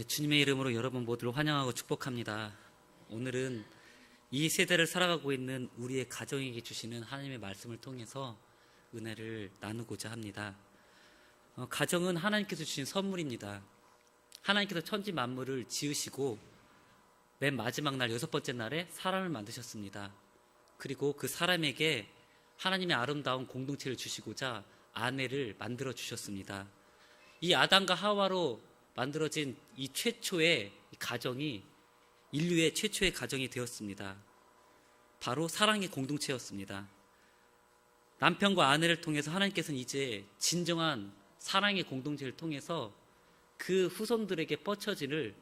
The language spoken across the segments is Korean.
주님의 이름으로 여러분 모두를 환영하고 축복합니다. 오늘은 이 세대를 살아가고 있는 우리의 가정에게 주시는 하나님의 말씀을 통해서 은혜를 나누고자 합니다. 가정은 하나님께서 주신 선물입니다. 하나님께서 천지 만물을 지으시고 맨 마지막 날 6번째 날에 사람을 만드셨습니다. 그리고 그 사람에게 하나님의 아름다운 공동체를 주시고자 아내를 만들어 주셨습니다. 이 아담과 하와로 만들어진 이 최초의 가정이 인류의 최초의 가정이 되었습니다. 바로 사랑의 공동체였습니다. 남편과 아내를 통해서 하나님께서는 이제 진정한 사랑의 공동체를 통해서 그 후손들에게 뻗쳐질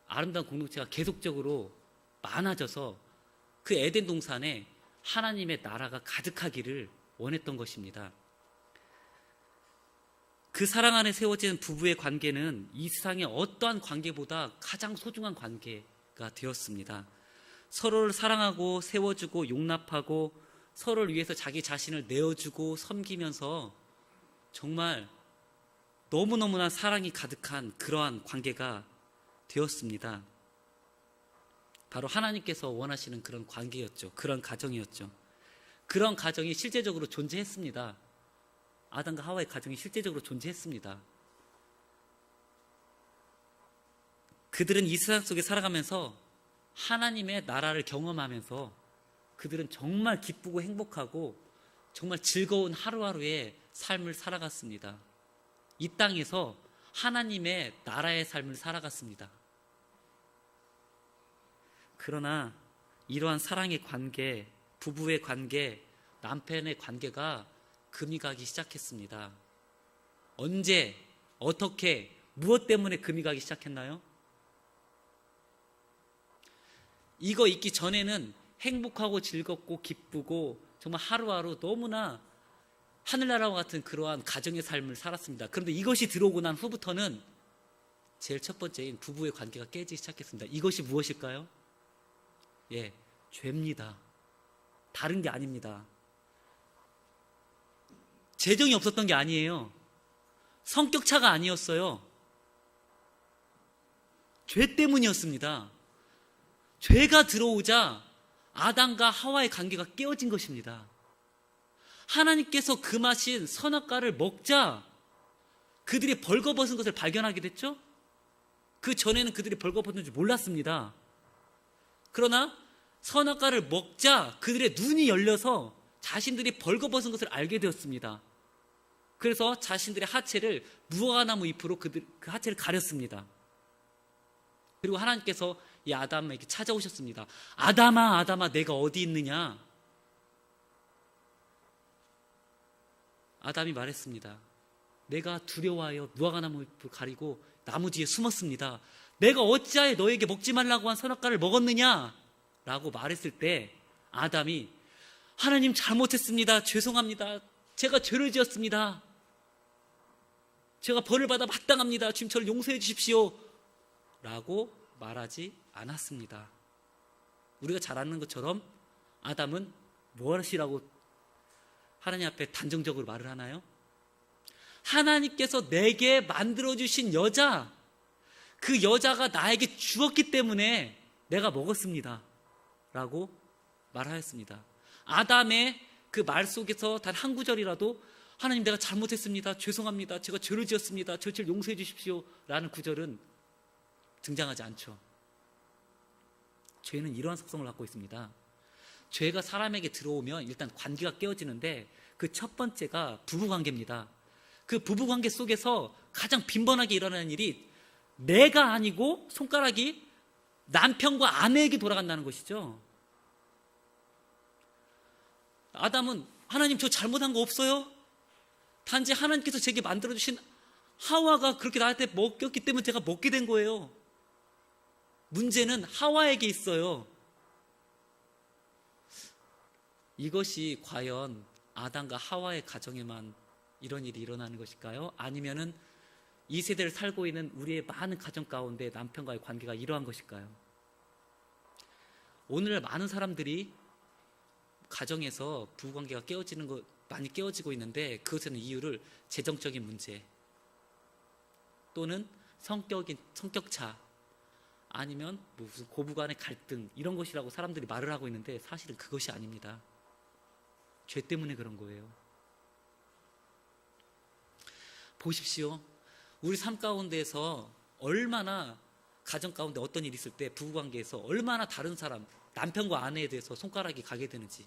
아름다운 공동체가 계속적으로 많아져서 그 에덴 동산에 하나님의 나라가 가득하기를 원했던 것입니다. 그 사랑 안에 세워진 부부의 관계는 이 세상의 어떠한 관계보다 가장 소중한 관계가 되었습니다. 서로를 사랑하고 세워주고 용납하고 서로를 위해서 자기 자신을 내어주고 섬기면서 정말 너무너무나 사랑이 가득한 그러한 관계가 되었습니다. 바로 하나님께서 원하시는 그런 관계였죠. 그런 가정이었죠. 그런 가정이 실제적으로 존재했습니다. 아담과 하와의 가정이 실제적으로 존재했습니다. 그들은 이 세상 속에 살아가면서 하나님의 나라를 경험하면서 그들은 정말 기쁘고 행복하고 정말 즐거운 하루하루의 삶을 살아갔습니다. 이 땅에서 하나님의 나라의 삶을 살아갔습니다. 그러나 이러한 사랑의 관계, 부부의 관계, 남편의 관계가 금이 가기 시작했습니다. 언제, 어떻게, 무엇 때문에 금이 가기 시작했나요? 이거 있기 전에는 행복하고 즐겁고 기쁘고 정말 하루하루 너무나 하늘나라와 같은 그러한 가정의 삶을 살았습니다. 그런데 이것이 들어오고 난 후부터는 제일 첫 번째인 부부의 관계가 깨지기 시작했습니다. 이것이 무엇일까요? 죄입니다. 다른 게 아닙니다. 재정이 없었던 게 아니에요. 성격 차가 아니었어요. 죄 때문이었습니다. 죄가 들어오자 아담과 하와의 관계가 깨어진 것입니다. 하나님께서 금하신 선악과를 먹자 그들이 벌거벗은 것을 발견하게 됐죠? 그 전에는 그들이 벌거벗은 줄 몰랐습니다. 그러나 선악과를 먹자 그들의 눈이 열려서 자신들이 벌거벗은 것을 알게 되었습니다. 그래서 자신들의 하체를 무화과나무 잎으로 그 하체를 가렸습니다. 그리고 하나님께서 이 아담에게 찾아오셨습니다. 아담아, 아담아, 내가 어디 있느냐? 아담이 말했습니다. 내가 두려워하여 무화과나무 잎을 가리고 나무 뒤에 숨었습니다. 내가 어찌하여 너에게 먹지 말라고 한 선악과를 먹었느냐? 라고 말했을 때 아담이 하나님 잘못했습니다. 죄송합니다. 제가 죄를 지었습니다. 제가 벌을 받아 마땅합니다. 주님 저를 용서해 주십시오. 라고 말하지 않았습니다. 우리가 잘 아는 것처럼 아담은 무엇이라고 하나님 앞에 단정적으로 말을 하나요? 하나님께서 내게 만들어주신 여자, 그 여자가 나에게 주었기 때문에 내가 먹었습니다. 라고 말하였습니다. 아담의 그 말 속에서 단 한 구절이라도 하나님 내가 잘못했습니다. 죄송합니다. 제가 죄를 지었습니다. 저를 용서해 주십시오. 라는 구절은 등장하지 않죠. 죄는 이러한 속성을 갖고 있습니다. 죄가 사람에게 들어오면 일단 관계가 깨어지는데 그 첫 번째가 부부관계입니다. 그 부부관계 속에서 가장 빈번하게 일어나는 일이 내가 아니고 손가락이 남편과 아내에게 돌아간다는 것이죠. 아담은 하나님 저 잘못한 거 없어요? 단지 하나님께서 제게 만들어주신 하와가 그렇게 나한테 먹였기 때문에 제가 먹게 된 거예요. 문제는 하와에게 있어요. 이것이 과연 아담과 하와의 가정에만 이런 일이 일어나는 것일까요? 아니면은 이 세대를 살고 있는 우리의 많은 가정 가운데 남편과의 관계가 이러한 것일까요? 오늘 많은 사람들이 가정에서 부부관계가 많이 깨어지고 있는데 그것은 이유를 재정적인 문제 또는 성격차, 아니면 무슨 고부간의 갈등, 이런 것이라고 사람들이 말을 하고 있는데 사실은 그것이 아닙니다. 죄 때문에 그런 거예요. 보십시오. 우리 삶 가운데에서 얼마나, 가정 가운데 어떤 일이 있을 때 부부관계에서 얼마나 다른 사람, 남편과 아내에 대해서 손가락이 가게 되는지.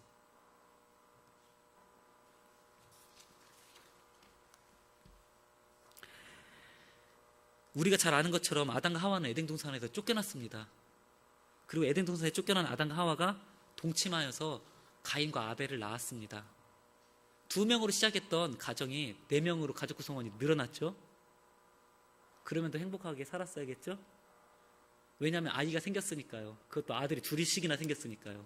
우리가 잘 아는 것처럼 아담과 하와는 에덴 동산에서 쫓겨났습니다. 그리고 에덴 동산에 쫓겨난 아담과 하와가 동침하여서 가인과 아벨을 낳았습니다. 2명으로 시작했던 가정이 4명으로 가족 구성원이 늘어났죠. 그러면 더 행복하게 살았어야겠죠. 왜냐하면 아이가 생겼으니까요. 그것도 아들이 둘이씩이나 생겼으니까요.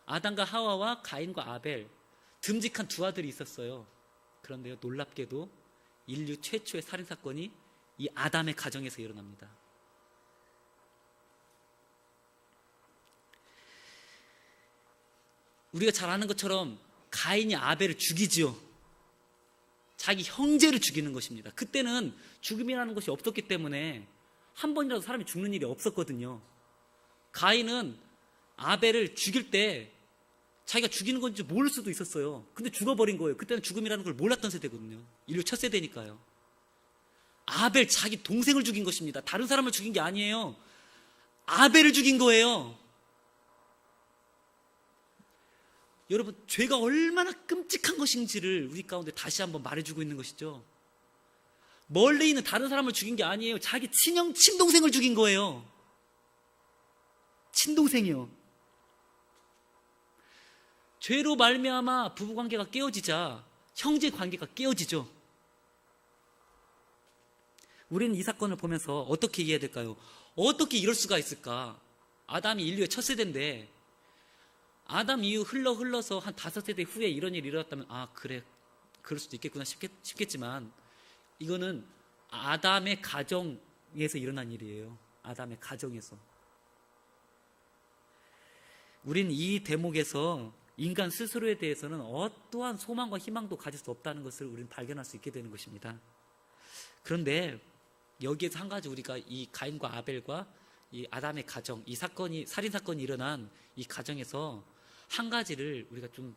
아담과 하와와 가인과 아벨, 듬직한 2 아들이 있었어요. 그런데요, 놀랍게도 인류 최초의 살인사건이 이 아담의 가정에서 일어납니다. 우리가 잘 아는 것처럼 가인이 아벨을 죽이지요. 자기 형제를 죽이는 것입니다. 그때는 죽음이라는 것이 없었기 때문에 한 번이라도 사람이 죽는 일이 없었거든요. 가인은 아벨을 죽일 때 자기가 죽이는 건지 모를 수도 있었어요. 근데 죽어버린 거예요. 그때는 죽음이라는 걸 몰랐던 세대거든요. 인류 첫 세대니까요. 아벨, 자기 동생을 죽인 것입니다. 다른 사람을 죽인 게 아니에요. 아벨을 죽인 거예요. 여러분, 죄가 얼마나 끔찍한 것인지를 우리 가운데 다시 한번 말해주고 있는 것이죠. 멀리 있는 다른 사람을 죽인 게 아니에요. 자기 친동생을 죽인 거예요. 친동생이요. 죄로 말미암아 부부관계가 깨어지자 형제 관계가 깨어지죠. 우리는 이 사건을 보면서 어떻게 이해해야 될까요? 어떻게 이럴 수가 있을까? 아담이 인류의 첫 세대인데 아담 이후 흘러서 한 5세대 후에 이런 일이 일어났다면 그래, 그럴 수도 있겠구나 싶겠지만 이거는 아담의 가정에서 일어난 일이에요. 아담의 가정에서. 우린 이 대목에서 인간 스스로에 대해서는 어떠한 소망과 희망도 가질 수 없다는 것을 우리는 발견할 수 있게 되는 것입니다. 그런데 여기에서 한 가지 우리가 이 가인과 아벨과 이 아담의 가정, 이 사건이, 살인사건이 일어난 이 가정에서 한 가지를 우리가 좀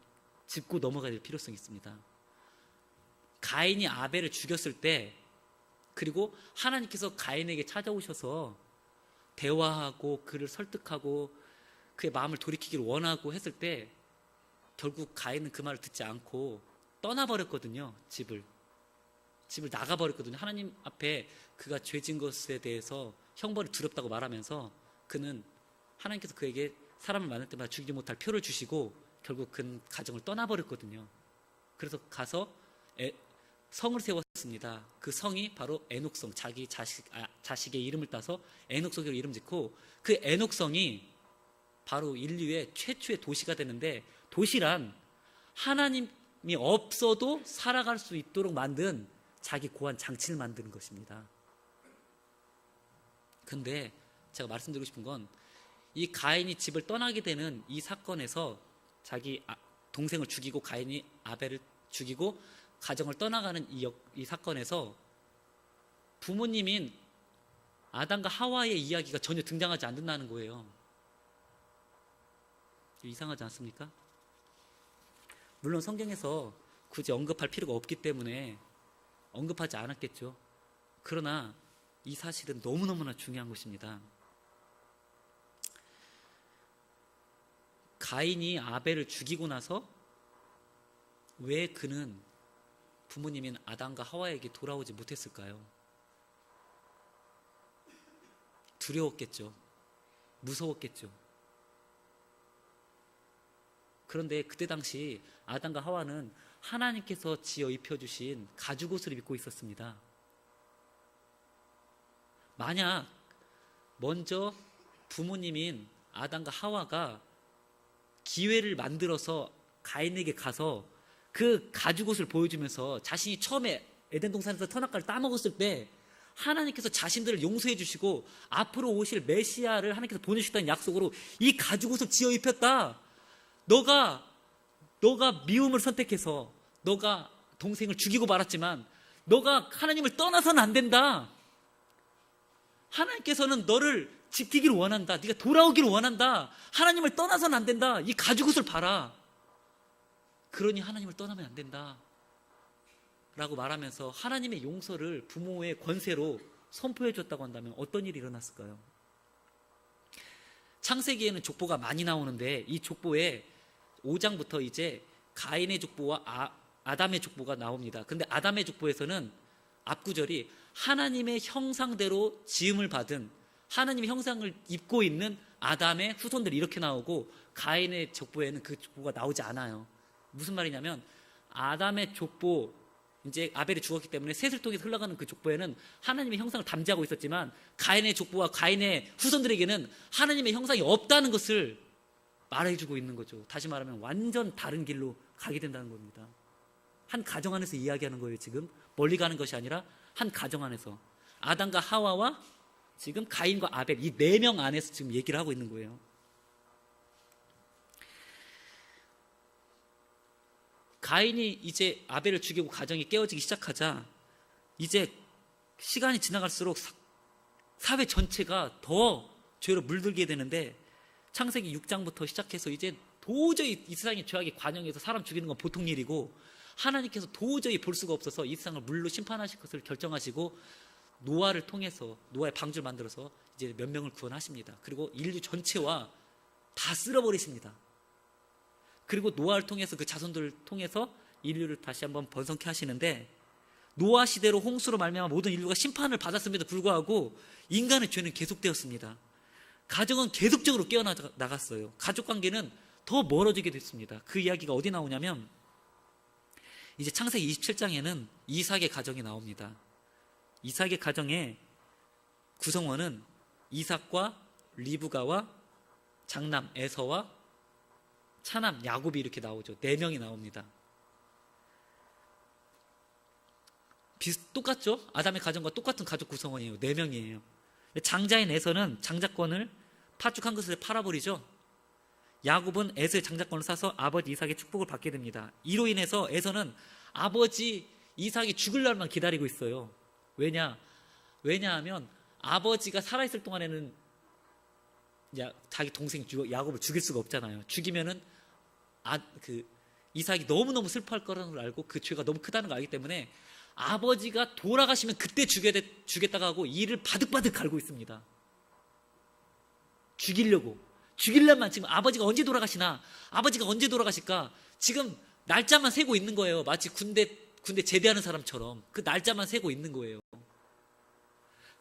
짚고 넘어가야 될 필요성이 있습니다. 가인이 아벨을 죽였을 때, 그리고 하나님께서 가인에게 찾아오셔서 대화하고 그를 설득하고 그의 마음을 돌이키기를 원하고 했을 때 결국 가인은 그 말을 듣지 않고 떠나버렸거든요. 집을 나가버렸거든요. 하나님 앞에 그가 죄진 것에 대해서 형벌이 두렵다고 말하면서 그는 하나님께서 그에게 사람을 만날 때마다 죽이지 못할 표를 주시고 결국 그 가정을 떠나버렸거든요. 그래서 가서 성을 세웠습니다. 그 성이 바로 에녹성, 자기 자식의 이름을 따서 에녹성으로 이름 짓고 그 에녹성이 바로 인류의 최초의 도시가 되는데, 도시란 하나님이 없어도 살아갈 수 있도록 만든 자기 고안 장치를 만드는 것입니다. 근데 제가 말씀드리고 싶은 건 이 가인이 집을 떠나게 되는 이 사건에서 자기 동생을 죽이고 가인이 아벨을 죽이고 가정을 떠나가는 이 사건에서 부모님인 아담과 하와의 이야기가 전혀 등장하지 않는다는 거예요. 이상하지 않습니까? 물론 성경에서 굳이 언급할 필요가 없기 때문에 언급하지 않았겠죠. 그러나 이 사실은 너무너무나 중요한 것입니다. 가인이 아벨을 죽이고 나서 왜 그는 부모님인 아담과 하와에게 돌아오지 못했을까요? 두려웠겠죠. 무서웠겠죠. 그런데 그때 당시 아담과 하와는 하나님께서 지어 입혀주신 가죽옷을 입고 있었습니다. 만약 먼저 부모님인 아담과 하와가 기회를 만들어서 가인에게 가서 그 가죽옷을 보여주면서 자신이 처음에 에덴 동산에서 선악과를 따먹었을 때 하나님께서 자신들을 용서해 주시고 앞으로 오실 메시아를 하나님께서 보내주셨다는 약속으로 이 가죽옷을 지어 입혔다. 너가 미움을 선택해서 너가 동생을 죽이고 말았지만 너가 하나님을 떠나서는 안 된다. 하나님께서는 너를 지키기를 원한다. 네가 돌아오기를 원한다. 하나님을 떠나서는 안 된다. 이 가죽옷을 봐라. 그러니 하나님을 떠나면 안 된다 라고 말하면서 하나님의 용서를 부모의 권세로 선포해 줬다고 한다면 어떤 일이 일어났을까요? 창세기에는 족보가 많이 나오는데 이 족보에 5장부터 이제 가인의 족보와 아담의 족보가 나옵니다. 근데 아담의 족보에서는 앞구절이 하나님의 형상대로 지음을 받은, 하나님의 형상을 입고 있는 아담의 후손들이 이렇게 나오고, 가인의 족보에는 그 족보가 나오지 않아요. 무슨 말이냐면 아담의 족보, 이제 아벨이 죽었기 때문에 셋을 통해서 흘러가는 그 족보에는 하나님의 형상을 담지하고 있었지만, 가인의 족보와 가인의 후손들에게는 하나님의 형상이 없다는 것을 말해주고 있는 거죠. 다시 말하면 완전 다른 길로 가게 된다는 겁니다. 한 가정 안에서 이야기하는 거예요. 지금 멀리 가는 것이 아니라 한 가정 안에서 아담과 하와와 지금 가인과 아벨, 이 4명 안에서 지금 얘기를 하고 있는 거예요. 가인이 이제 아벨을 죽이고 가정이 깨어지기 시작하자 이제 시간이 지나갈수록 사회 전체가 더 죄로 물들게 되는데, 창세기 6장부터 시작해서 이제 도저히 이 세상의 죄악에 관영해서 사람 죽이는 건 보통 일이고, 하나님께서 도저히 볼 수가 없어서 이 세상을 물로 심판하실 것을 결정하시고 노아를 통해서, 노아의 방주를 만들어서 이제 몇 명을 구원하십니다. 그리고 인류 전체와 다 쓸어버리십니다. 그리고 노아를 통해서 그 자손들을 통해서 인류를 다시 한번 번성케 하시는데, 노아 시대로 홍수로 말미암아 모든 인류가 심판을 받았음에도 불구하고 인간의 죄는 계속되었습니다. 가정은 계속적으로 깨어나갔어요. 가족관계는 더 멀어지게 됐습니다. 그 이야기가 어디 나오냐면 이제 창세기 27장에는 이삭의 가정이 나옵니다. 이삭의 가정의 구성원은 이삭과 리브가와 장남 에서와 차남 야곱이 이렇게 나오죠. 4명이 나옵니다. 똑같죠? 아담의 가정과 똑같은 가족 구성원이에요. 4명이에요. 장자인 에서는 장자권을 파죽한 것을 팔아버리죠. 야곱은 에서의 장자권을 사서 아버지 이삭의 축복을 받게 됩니다. 이로 인해서 에서는 아버지 이삭이 죽을 날만 기다리고 있어요. 왜냐하면 아버지가 살아있을 동안에는 자기 동생 야곱을 죽일 수가 없잖아요. 죽이면은 이삭이 너무너무 슬퍼할 거라는 걸 알고, 그 죄가 너무 크다는 걸 알기 때문에 아버지가 돌아가시면 그때 죽겠다고 하고 이를 바득바득 갈고 있습니다. 죽이려만 지금 아버지가 언제 돌아가시나, 아버지가 언제 돌아가실까, 지금 날짜만 세고 있는 거예요. 마치 군대 제대하는 사람처럼 그 날짜만 세고 있는 거예요.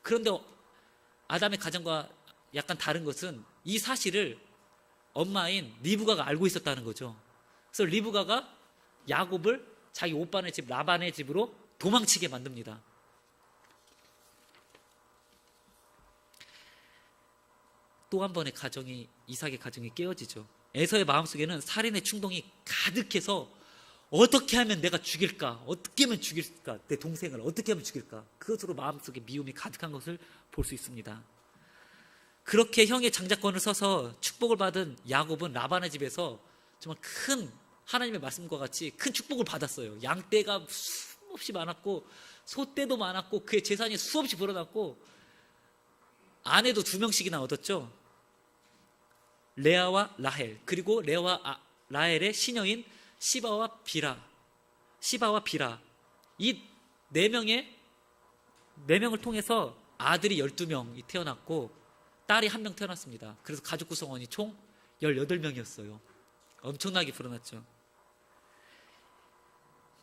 그런데 아담의 가정과 약간 다른 것은 이 사실을 엄마인 리브가가 알고 있었다는 거죠. 그래서 리브가가 야곱을 자기 오빠네 집 라반의 집으로 도망치게 만듭니다. 또 한 번의 이삭의 가정이 깨어지죠. 에서의 마음속에는 살인의 충동이 가득해서 어떻게 하면 내가 죽일까, 어떻게 하면 죽일까, 내 동생을 어떻게 하면 죽일까, 그것으로 마음속에 미움이 가득한 것을 볼 수 있습니다. 그렇게 형의 장자권을 써서 축복을 받은 야곱은 라반의 집에서 정말 큰 하나님의 말씀과 같이 큰 축복을 받았어요. 양떼가 수없이 많았고 소떼도 많았고 그의 재산이 수없이 불어났고 아내도 2명씩이나 얻었죠. 레아와 라헬, 그리고 레아와 라헬의 시녀인 시바와 비라, 이 4명을 통해서 아들이 12명이 태어났고 딸이 1명 태어났습니다. 그래서 가족 구성원이 총 18명이었어요. 엄청나게 불어났죠.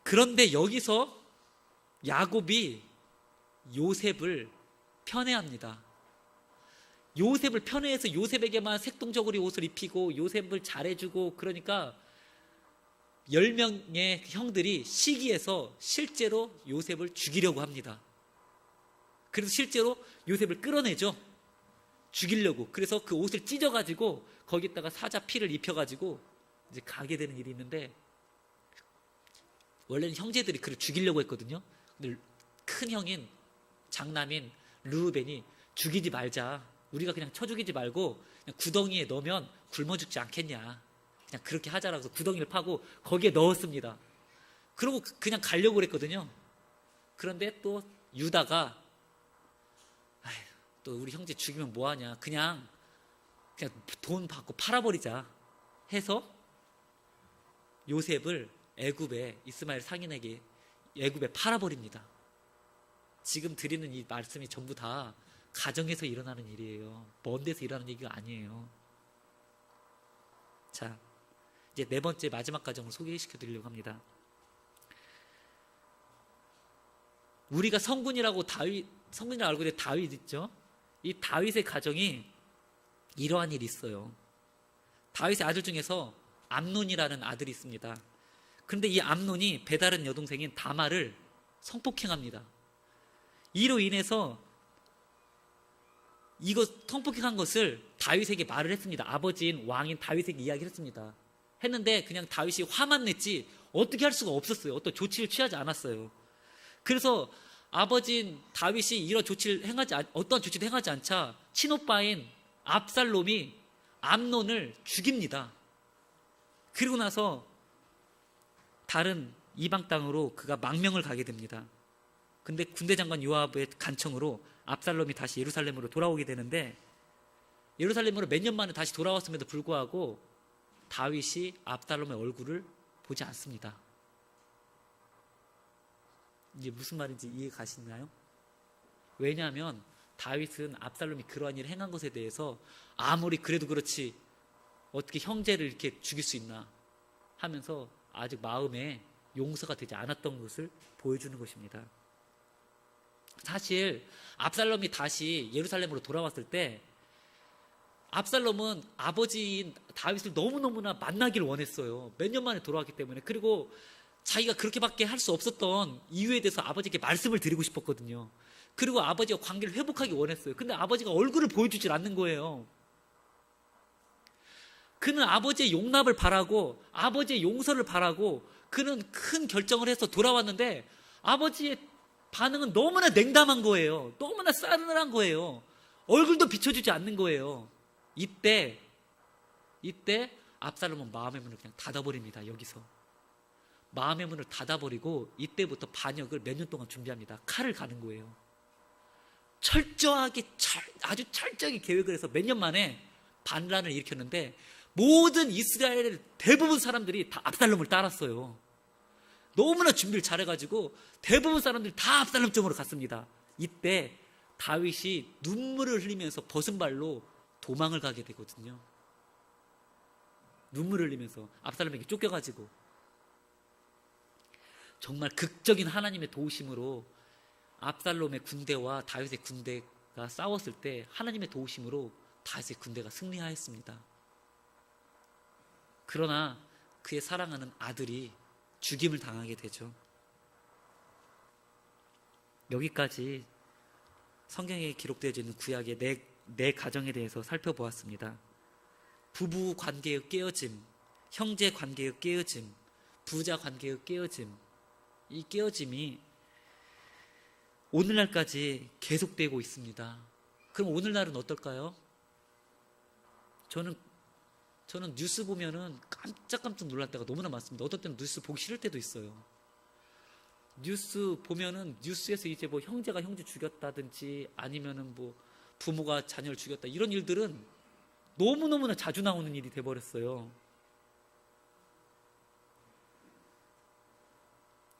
그런데 여기서 야곱이 요셉을 편애합니다. 요셉을 편애해서 요셉에게만 색동저고리 옷을 입히고 요셉을 잘해주고, 그러니까 10명의 형들이 시기해서 실제로 요셉을 죽이려고 합니다. 그래서 실제로 요셉을 끌어내죠. 죽이려고. 그래서 그 옷을 찢어가지고 거기다가 사자 피를 입혀가지고 이제 가게 되는 일이 있는데, 원래는 형제들이 그를 죽이려고 했거든요. 근데 큰 형인 장남인 르우벤이 죽이지 말자, 우리가 그냥 쳐 죽이지 말고 그냥 구덩이에 넣으면 굶어 죽지 않겠냐, 그냥 그렇게 하자라고 해서 구덩이를 파고 거기에 넣었습니다. 그러고 그냥 가려고 그랬거든요. 그런데 또 유다가 또 우리 형제 죽이면 뭐하냐, 그냥 돈 받고 팔아버리자 해서 요셉을 애굽에, 이스마엘 상인에게 애굽에 팔아버립니다. 지금 드리는 이 말씀이 전부 다 가정에서 일어나는 일이에요. 먼 데서 일어나는 얘기가 아니에요. 자, 이제 네 번째 마지막 가정을 소개시켜 드리려고 합니다. 우리가 성군이라고 알고 있는 다윗 있죠? 이 다윗의 가정이 이러한 일이 있어요. 다윗의 아들 중에서 암논이라는 아들이 있습니다. 그런데 이 암논이 배다른 여동생인 다말을 성폭행합니다. 이로 인해서 이거 성폭행한 것을 다윗에게 말을 했습니다. 아버지인 왕인 다윗에게 이야기를 했습니다. 했는데 그냥 다윗이 화만 냈지 어떻게 할 수가 없었어요. 어떤 조치를 취하지 않았어요. 그래서 아버지인 다윗이 이런 어떤 조치를 행하지 않자 친오빠인 압살롬이 암논을 죽입니다. 그리고 나서 다른 이방 땅으로 그가 망명을 가게 됩니다. 근데 군대 장관 요압의 간청으로 압살롬이 다시 예루살렘으로 돌아오게 되는데, 예루살렘으로 몇 년 만에 다시 돌아왔음에도 불구하고 다윗이 압살롬의 얼굴을 보지 않습니다. 이게 무슨 말인지 이해 가시나요? 왜냐하면 다윗은 압살롬이 그러한 일을 행한 것에 대해서 아무리 그래도 그렇지 어떻게 형제를 이렇게 죽일 수 있나 하면서 아직 마음에 용서가 되지 않았던 것을 보여주는 것입니다. 사실 압살롬이 다시 예루살렘으로 돌아왔을 때 압살롬은 아버지인 다윗을 너무너무나 만나기를 원했어요. 몇 년 만에 돌아왔기 때문에. 그리고 자기가 그렇게밖에 할 수 없었던 이유에 대해서 아버지께 말씀을 드리고 싶었거든요. 그리고 아버지와 관계를 회복하기 원했어요. 근데 아버지가 얼굴을 보여주질 않는 거예요. 그는 아버지의 용납을 바라고 아버지의 용서를 바라고 그는 큰 결정을 해서 돌아왔는데 아버지의 반응은 너무나 냉담한 거예요. 너무나 싸늘한 거예요. 얼굴도 비춰주지 않는 거예요. 이때 압살롬은 마음의 문을 그냥 닫아버립니다. 여기서 마음의 문을 닫아버리고 이때부터 반역을 몇 년 동안 준비합니다. 칼을 가는 거예요. 아주 철저하게 계획을 해서 몇 년 만에 반란을 일으켰는데 모든 이스라엘 대부분 사람들이 다 압살롬을 따랐어요. 너무나 준비를 잘해가지고 대부분 사람들이 다 압살롬 쪽으로 갔습니다. 이때 다윗이 눈물을 흘리면서 벗은 발로 도망을 가게 되거든요. 눈물을 흘리면서 압살롬에게 쫓겨가지고 정말 극적인 하나님의 도우심으로 압살롬의 군대와 다윗의 군대가 싸웠을 때 하나님의 도우심으로 다윗의 군대가 승리하였습니다. 그러나 그의 사랑하는 아들이 죽임을 당하게 되죠. 여기까지 성경에 기록되어 있는 구약의 네 가정에 대해서 살펴보았습니다. 부부 관계의 깨어짐, 형제 관계의 깨어짐, 부자 관계의 깨어짐, 이 깨어짐이 오늘날까지 계속되고 있습니다. 그럼 오늘날은 어떨까요? 저는 뉴스 보면은 깜짝깜짝 놀랄 때가 너무나 많습니다. 어떤 때는 뉴스 보기 싫을 때도 있어요. 뉴스 보면은 뉴스에서 이제 뭐 형제가 형제 죽였다든지 아니면은 뭐 부모가 자녀를 죽였다 이런 일들은 너무너무나 자주 나오는 일이 돼버렸어요.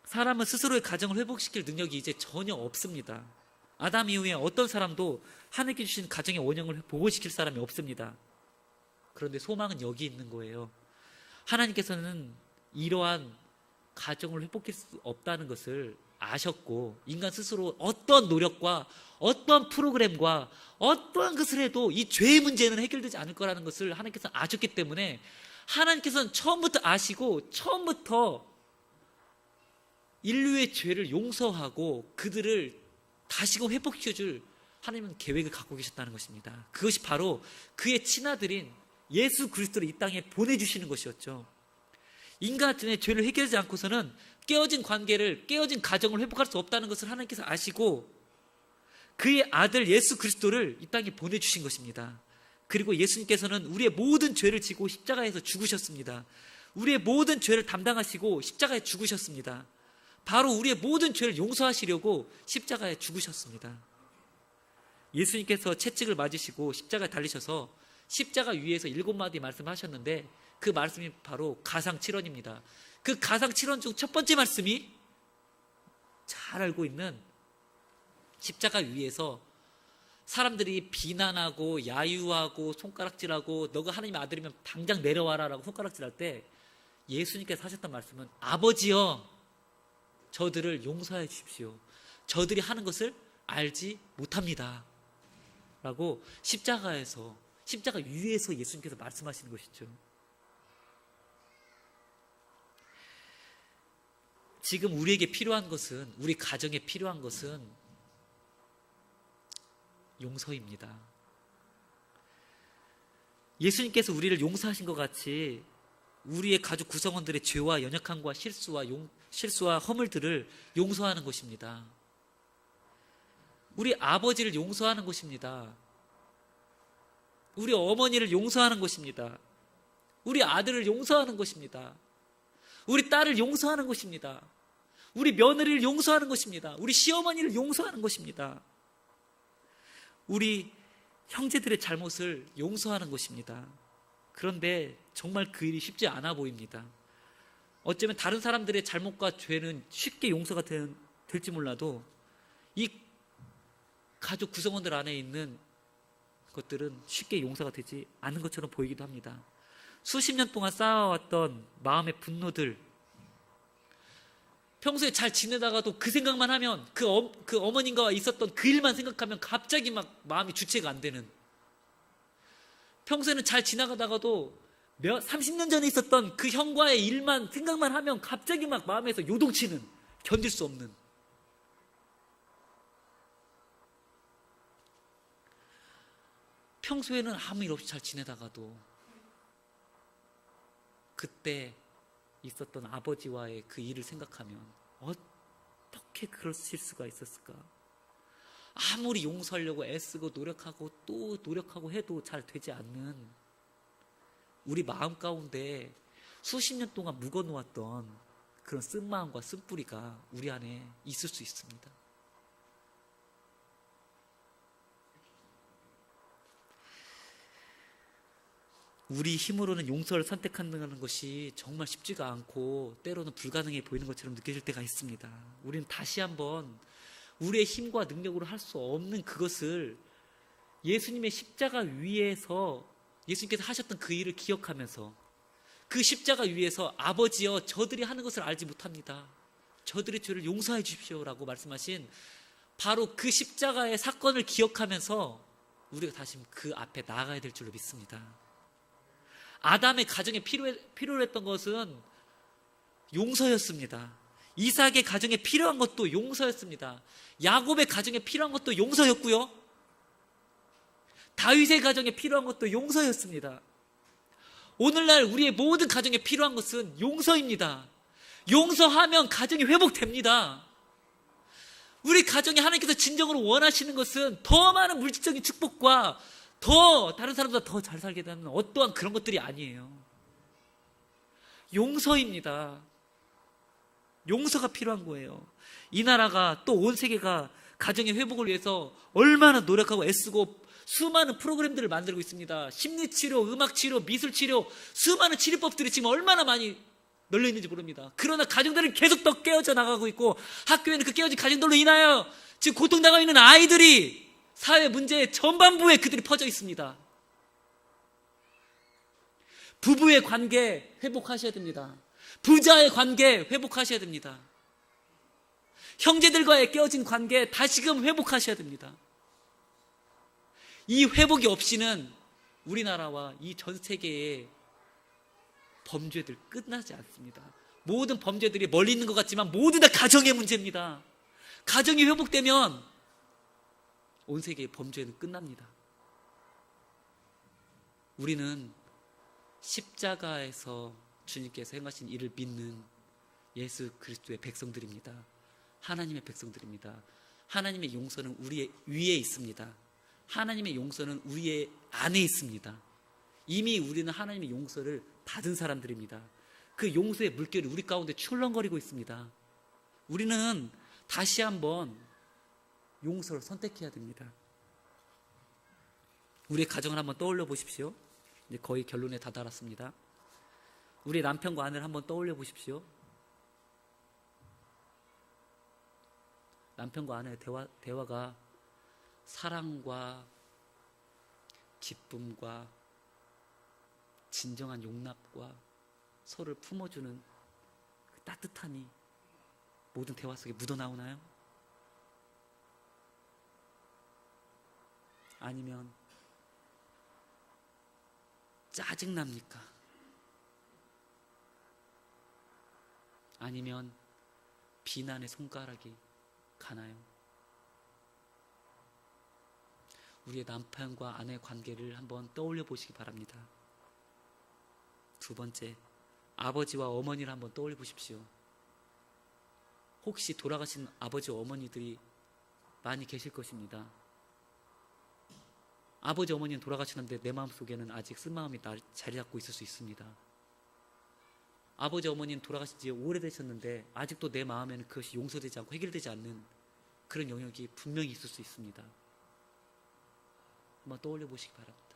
사람은 스스로의 가정을 회복시킬 능력이 이제 전혀 없습니다. 아담 이후에 어떤 사람도 하나님께 주신 가정의 원형을 복원시킬 사람이 없습니다. 그런데 소망은 여기 있는 거예요. 하나님께서는 이러한 가정을 회복할 수 없다는 것을 아셨고 인간 스스로 어떤 노력과 어떤 프로그램과 어떠한 것을 해도 이 죄의 문제는 해결되지 않을 거라는 것을 하나님께서는 아셨기 때문에 하나님께서는 처음부터 아시고 처음부터 인류의 죄를 용서하고 그들을 다시금 회복시켜줄 하나님은 계획을 갖고 계셨다는 것입니다. 그것이 바로 그의 친아들인 예수 그리스도를 이 땅에 보내주시는 것이었죠. 인간의 죄를 해결하지 않고서는 깨어진 관계를, 깨어진 가정을 회복할 수 없다는 것을 하나님께서 아시고 그의 아들 예수 그리스도를 이 땅에 보내주신 것입니다. 그리고 예수님께서는 우리의 모든 죄를 지고 십자가에서 죽으셨습니다. 우리의 모든 죄를 담당하시고 십자가에 죽으셨습니다. 바로 우리의 모든 죄를 용서하시려고 십자가에 죽으셨습니다. 예수님께서 채찍을 맞으시고 십자가에 달리셔서 십자가 위에서 7마디 말씀하셨는데 그 말씀이 바로 가상칠언입니다. 그 가상칠언 중 첫 번째 말씀이 잘 알고 있는 십자가 위에서 사람들이 비난하고 야유하고 손가락질하고 너가 하나님의 아들이면 당장 내려와라 라고 손가락질할 때 예수님께서 하셨던 말씀은 아버지여 저들을 용서해 주십시오. 저들이 하는 것을 알지 못합니다 라고 십자가 위에서 예수님께서 말씀하시는 것이죠. 지금 우리에게 필요한 것은, 우리 가정에 필요한 것은 용서입니다. 예수님께서 우리를 용서하신 것 같이 우리의 가족 구성원들의 죄와 연약함과 실수와 허물들을 용서하는 것입니다. 우리 아버지를 용서하는 것입니다. 우리 어머니를 용서하는 것입니다. 우리 아들을 용서하는 것입니다. 우리 딸을 용서하는 것입니다. 우리 며느리를 용서하는 것입니다. 우리 시어머니를 용서하는 것입니다. 우리 형제들의 잘못을 용서하는 것입니다. 그런데 정말 그 일이 쉽지 않아 보입니다. 어쩌면 다른 사람들의 잘못과 죄는 쉽게 용서가 될지 몰라도 이 가족 구성원들 안에 있는 것들은 쉽게 용서가 되지 않는 것처럼 보이기도 합니다. 수십 년 동안 쌓아왔던 마음의 분노들, 평소에 잘 지내다가도 그 생각만 하면 그 어머님과 있었던 그 일만 생각하면 갑자기 막 마음이 주체가 안 되는, 평소에는 잘 지나가다가도 30년 전에 있었던 그 형과의 일만 생각만 하면 갑자기 막 마음에서 요동치는, 견딜 수 없는, 평소에는 아무 일 없이 잘 지내다가도 그때 있었던 아버지와의 그 일을 생각하면 어떻게 그러실 수가 있었을까? 아무리 용서하려고 애쓰고 노력하고 또 노력하고 해도 잘 되지 않는 우리 마음 가운데 수십 년 동안 묵어놓았던 그런 쓴마음과 쓴뿌리가 우리 안에 있을 수 있습니다. 우리 힘으로는 용서를 선택하는 것이 정말 쉽지가 않고 때로는 불가능해 보이는 것처럼 느껴질 때가 있습니다. 우리는 다시 한번 우리의 힘과 능력으로 할 수 없는 그것을 예수님의 십자가 위에서 예수님께서 하셨던 그 일을 기억하면서 그 십자가 위에서 아버지여 저들이 하는 것을 알지 못합니다. 저들의 죄를 용서해 주십시오 라고 말씀하신 바로 그 십자가의 사건을 기억하면서 우리가 다시 그 앞에 나아가야 될 줄로 믿습니다. 아담의 가정에 필요로 했던 것은 용서였습니다. 이삭의 가정에 필요한 것도 용서였습니다. 야곱의 가정에 필요한 것도 용서였고요. 다윗의 가정에 필요한 것도 용서였습니다. 오늘날 우리의 모든 가정에 필요한 것은 용서입니다. 용서하면 가정이 회복됩니다. 우리 가정에 하나님께서 진정으로 원하시는 것은 더 많은 물질적인 축복과 더 다른 사람보다 더 잘 살게 되는 어떠한 그런 것들이 아니에요. 용서입니다. 용서가 필요한 거예요. 이 나라가 또 온 세계가 가정의 회복을 위해서 얼마나 노력하고 애쓰고 수많은 프로그램들을 만들고 있습니다. 심리치료, 음악치료, 미술치료, 수많은 치료법들이 지금 얼마나 많이 널려 있는지 모릅니다. 그러나 가정들은 계속 더 깨어져 나가고 있고 학교에는 그 깨어진 가정들로 인하여 지금 고통당하고 있는 아이들이 사회 문제의 전반부에 그들이 퍼져 있습니다. 부부의 관계 회복하셔야 됩니다. 부자의 관계 회복하셔야 됩니다. 형제들과의 깨어진 관계 다시금 회복하셔야 됩니다. 이 회복이 없이는 우리나라와 이 전 세계의 범죄들 끝나지 않습니다. 모든 범죄들이 멀리 있는 것 같지만 모두 다 가정의 문제입니다. 가정이 회복되면 온 세계의 범죄는 끝납니다. 우리는 십자가에서 주님께서 행하신 일을 믿는 예수 그리스도의 백성들입니다. 하나님의 백성들입니다. 하나님의 용서는 우리 위에 있습니다. 하나님의 용서는 우리의 안에 있습니다. 이미 우리는 하나님의 용서를 받은 사람들입니다. 그 용서의 물결이 우리 가운데 출렁거리고 있습니다. 우리는 다시 한번 용서를 선택해야 됩니다. 우리의 가정을 한번 떠올려 보십시오. 이제 거의 결론에 다다랐습니다. 우리 남편과 아내를 한번 떠올려 보십시오. 남편과 아내의 대화가 사랑과 기쁨과 진정한 용납과 서로를 품어주는 그 따뜻함이 모든 대화 속에 묻어나오나요? 아니면 짜증납니까? 아니면 비난의 손가락이 가나요? 우리의 남편과 아내의 관계를 한번 떠올려 보시기 바랍니다. 두 번째, 아버지와 어머니를 한번 떠올려 보십시오. 혹시 돌아가신 아버지 어머니들이 많이 계실 것입니다. 아버지 어머니는 돌아가시는데 내 마음속에는 아직 쓴마음이 자리 잡고 있을 수 있습니다. 아버지 어머니는 돌아가신 지 오래되셨는데 아직도 내 마음에는 그것이 용서되지 않고 해결되지 않는 그런 영역이 분명히 있을 수 있습니다. 한번 떠올려 보시기 바랍니다.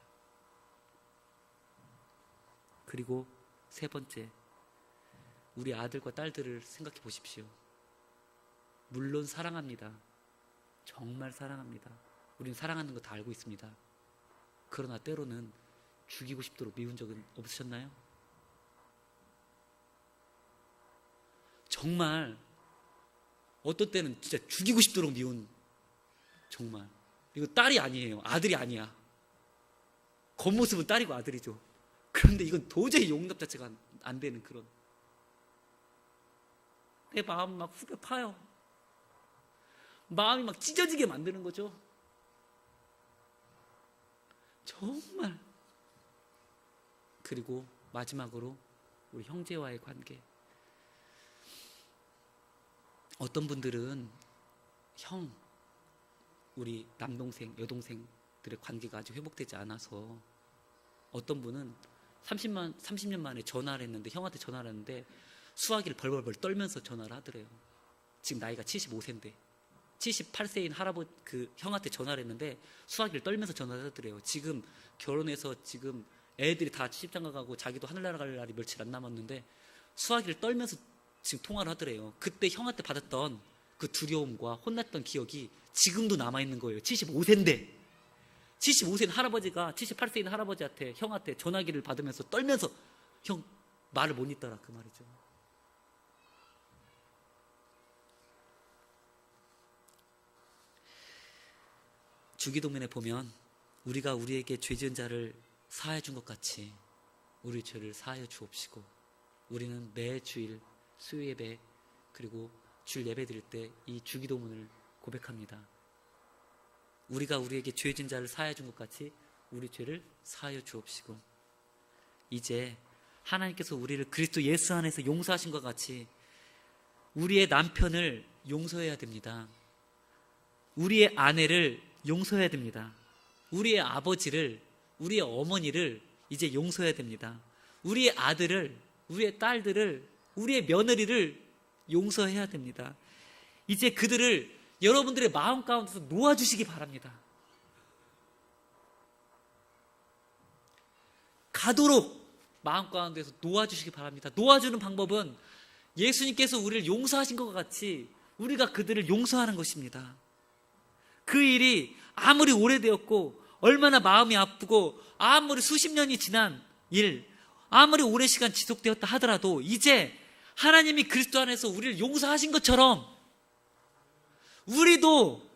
그리고 세 번째, 우리 아들과 딸들을 생각해 보십시오. 물론 사랑합니다. 정말 사랑합니다. 우리는 사랑하는 거 다 알고 있습니다. 그러나 때로는 죽이고 싶도록 미운 적은 없으셨나요? 정말 어떤 때는 진짜 죽이고 싶도록 미운, 정말 이거 딸이 아니에요. 아들이 아니야. 겉모습은 딸이고 아들이죠. 그런데 이건 도저히 용납 자체가 안 되는 그런, 내 마음 막 후벼 파요. 마음이 막 찢어지게 만드는 거죠. 정말. 그리고 마지막으로 우리 형제와의 관계. 어떤 분들은 우리 남동생, 여동생들의 관계가 아직 회복되지 않아서 어떤 분은 30년 만에 전화를 했는데, 형한테 전화를 했는데 수화기를 벌벌벌 떨면서 전화를 하더래요. 지금 나이가 75세인데 78세인 할아버지 그 형한테 전화를 했는데 수화기를 떨면서 전화를 하더래요. 지금 결혼해서 지금 애들이 다 시집장가 가고 자기도 하늘나라 갈 날이 며칠 안 남았는데 수화기를 떨면서 지금 통화를 하더래요. 그때 형한테 받았던 그 두려움과 혼났던 기억이 지금도 남아있는 거예요. 75세인데 75세인 할아버지가 78세인 할아버지한테, 형한테 전화기를 받으면서 떨면서 형 말을 못 잇더라, 그 말이죠. 주기도문에 보면 우리가 우리에게 죄 지은 자를 사하여 준 것 같이 우리 죄를 사하여 주옵시고, 우리는 매 주일 수요 예배 그리고 주일 예배 드릴 때 이 주기도문을 고백합니다. 우리가 우리에게 죄 지은 자를 사하여 준 것 같이 우리 죄를 사하여 주옵시고, 이제 하나님께서 우리를 그리스도 예수 안에서 용서하신 것 같이 우리의 남편을 용서해야 됩니다. 우리의 아내를 용서해야 됩니다. 우리의 아버지를, 우리의 어머니를 이제 용서해야 됩니다. 우리의 아들을, 우리의 딸들을, 우리의 며느리를 용서해야 됩니다. 이제 그들을 여러분들의 마음 가운데서 놓아주시기 바랍니다. 가도록 마음 가운데서 놓아주시기 바랍니다. 놓아주는 방법은 예수님께서 우리를 용서하신 것 같이 우리가 그들을 용서하는 것입니다. 그 일이 아무리 오래되었고 얼마나 마음이 아프고 아무리 수십 년이 지난 일, 아무리 오랜 시간 지속되었다 하더라도 이제 하나님이 그리스도 안에서 우리를 용서하신 것처럼 우리도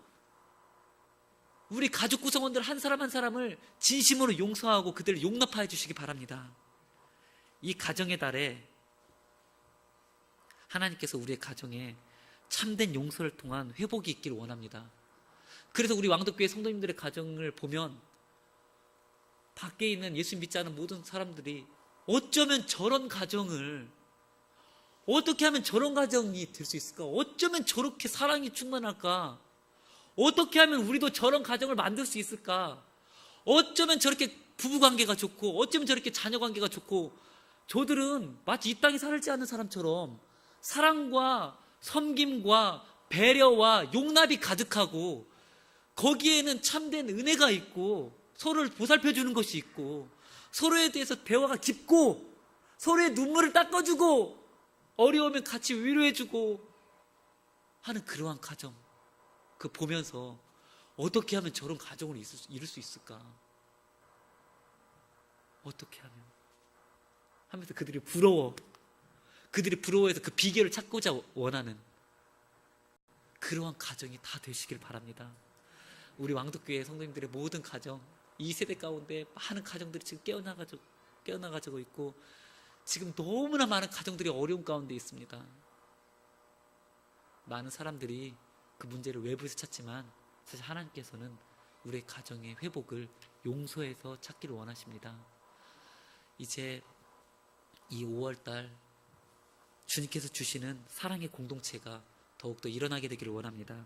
우리 가족 구성원들 한 사람 한 사람을 진심으로 용서하고 그들을 용납하여 주시기 바랍니다. 이 가정의 달에 하나님께서 우리의 가정에 참된 용서를 통한 회복이 있기를 원합니다. 그래서 우리 왕덕교회 성도님들의 가정을 보면 밖에 있는 예수 믿지 않은 모든 사람들이 어쩌면 저런 가정을, 어떻게 하면 저런 가정이 될 수 있을까? 어쩌면 저렇게 사랑이 충만할까? 어떻게 하면 우리도 저런 가정을 만들 수 있을까? 어쩌면 저렇게 부부관계가 좋고, 어쩌면 저렇게 자녀관계가 좋고, 저들은 마치 이 땅에 살지 않는 사람처럼 사랑과 섬김과 배려와 용납이 가득하고 거기에는 참된 은혜가 있고 서로를 보살펴 주는 것이 있고, 서로에 대해서 대화가 깊고, 서로의 눈물을 닦아주고, 어려우면 같이 위로해주고 하는 그러한 가정, 그 보면서 어떻게 하면 저런 가정을 이룰 수 있을까? 어떻게 하면? 하면서 그들이 부러워해서 그 비결을 찾고자 원하는 그러한 가정이 다 되시길 바랍니다. 우리 왕덕교회 성도님들의 모든 가정, 이 세대 가운데 많은 가정들이 지금 깨어나가지고 있고, 지금 너무나 많은 가정들이 어려운 가운데 있습니다. 많은 사람들이 그 문제를 외부에서 찾지만 사실 하나님께서는 우리의 가정의 회복을 용서해서 찾기를 원하십니다. 이제 이 5월달 주님께서 주시는 사랑의 공동체가 더욱더 일어나게 되기를 원합니다.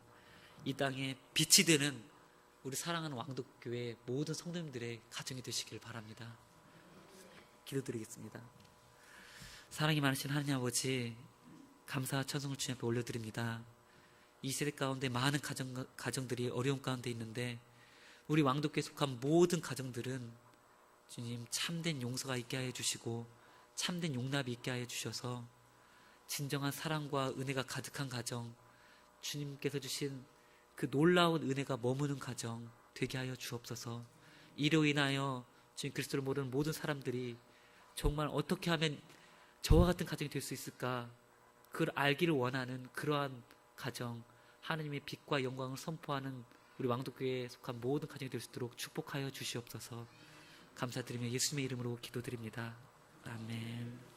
이 땅에 빛이 되는 우리 사랑하는 왕덕교회 모든 성도님들의 가정이 되시길 바랍니다. 기도드리겠습니다. 사랑이 많으신 하나님 아버지, 감사와 찬송을 주님 앞에 올려드립니다. 이 세대 가운데 많은 가정들이 어려움 가운데 있는데, 우리 왕덕교에 속한 모든 가정들은 주님 참된 용서가 있게 하여 주시고 참된 용납이 있게 하여 주셔서 진정한 사랑과 은혜가 가득한 가정, 주님께서 주신 그 놀라운 은혜가 머무는 가정 되게 하여 주옵소서. 이로 인하여 주님 그리스도를 모르는 모든 사람들이 정말 어떻게 하면 저와 같은 가정이 될 수 있을까, 그걸 알기를 원하는 그러한 가정, 하나님의 빛과 영광을 선포하는 우리 왕덕교회에 속한 모든 가정이 될 수 있도록 축복하여 주시옵소서. 감사드리며 예수님의 이름으로 기도드립니다. 아멘.